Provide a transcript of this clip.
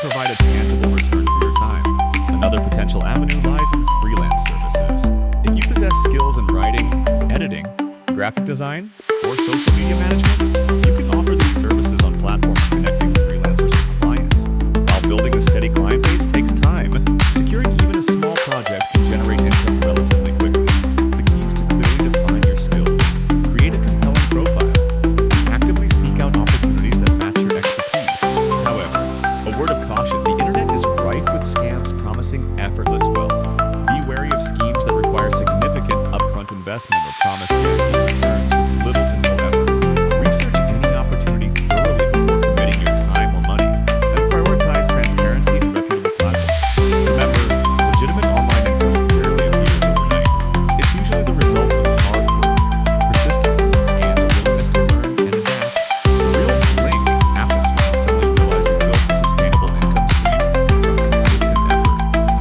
provide a tangible return for your time. Another potential avenue lies in freelance services. If you possess skills in writing, editing, graphic design, or social media management, you can offer these services on platforms connecting freelancers with clients. While building a steady client base takes time, securing even a small project can generate income relatively quickly. The key is to clearly define your skills, create a compelling profile, and actively seek out opportunities that match your expertise. However, a word of caution, the internet is rife with scams promising effortless wealth. Be wary of schemes that require significant upfront investment or promise guaranteed returns.